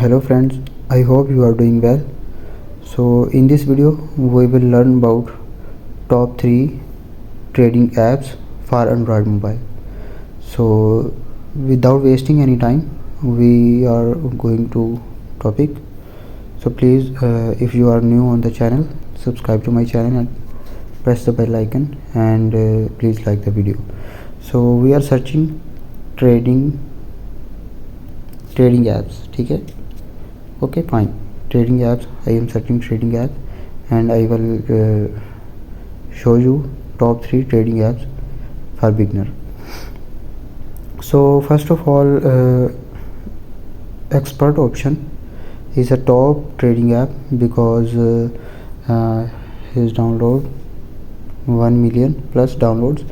Hello friends, I hope you are doing well. So in this video we will learn about top 3 trading apps for Android mobile. So without wasting any time, we are going to topic. So please, if you are new on the channel, subscribe to my channel and press the bell icon, and please like the video. So we are searching trading apps, ठीक है? Okay, fine. Trading apps, I am searching trading apps, and I will show you top 3 trading apps for beginner. So first of all, expert option is a top trading app because his download 1 million plus downloads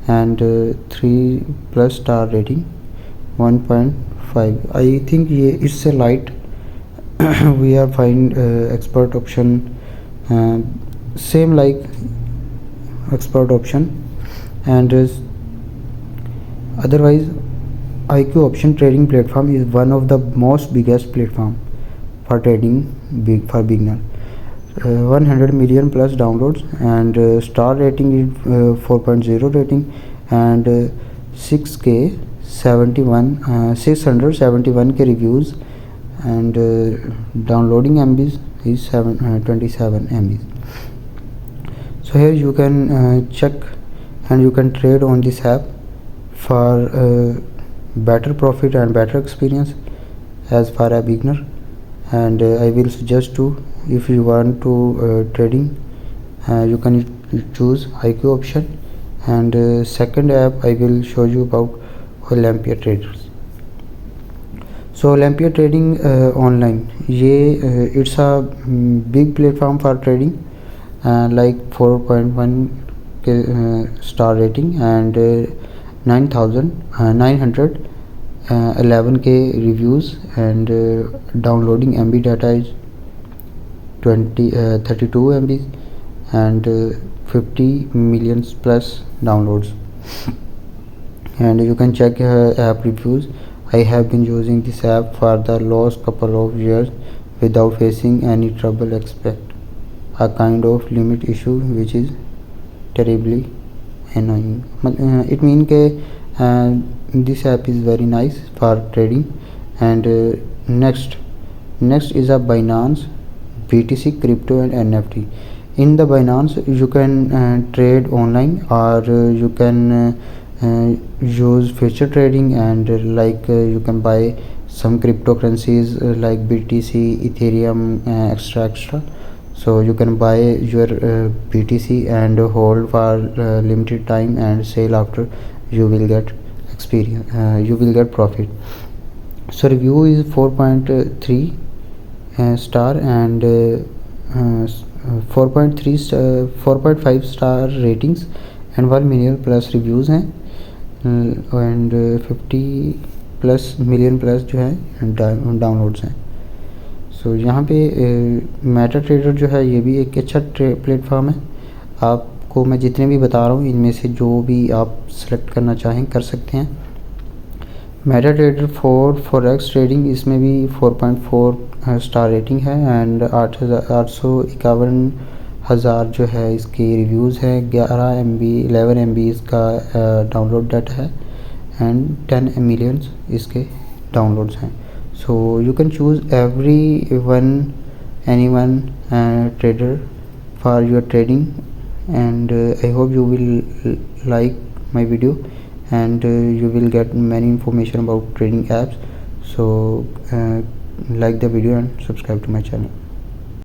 and 3+ star rating 1.5. I think it's a light. We are find expert option same like expert option, and otherwise IQ option trading platform is one of the most biggest platform for trading for beginner. 100 million plus downloads and star rating is 4.0 rating, and 671k reviews, and downloading MBs is 27 MBs. So here you can check and you can trade on this app for better profit and better experience as for a beginner. And I will suggest to, if you want to trading, you can choose IQ option. And second app I will show you about Olympia Traders. So Olympia trading online, it's a big platform for trading, like 4.1 star rating and 911k reviews, and downloading MB data is 32 MB and 50 million plus downloads. And you can check app reviews. I have been using this app for the last couple of years without facing any trouble except a kind of limit issue which is terribly annoying. It means this app is very nice for trading. And next is a Binance BTC crypto and NFT. In the Binance you can trade online, or you can use future trading, and you can buy some cryptocurrencies like BTC, Ethereum, extra. So you can buy your BTC and hold for limited time and sell after. You will get experience, you will get profit. So review is 4.3 star and 4.5 star ratings and 1 million plus reviews हैं, and 50 plus million plus जो है downloads हैं. सो यहाँ पे Meta trader जो है ये भी एक अच्छा प्लेटफॉर्म है. आपको मैं जितने भी बता रहा हूँ इनमें से जो भी आप सेलेक्ट करना चाहें कर सकते हैं. मेटा ट्रेडर फॉरेक्स ट्रेडिंग, इसमें भी 4.4 स्टार रेटिंग है एंड 851,000 जो है इसके रिव्यूज़ हैं. 11 MB इसका डाउनलोड डाटा है एंड 10 मिलियन इसके डाउनलोड्स हैं. So you can choose anyone trader for your trading, and I hope you will like my video, and you will get many information about trading apps. So like the video and subscribe to my channel.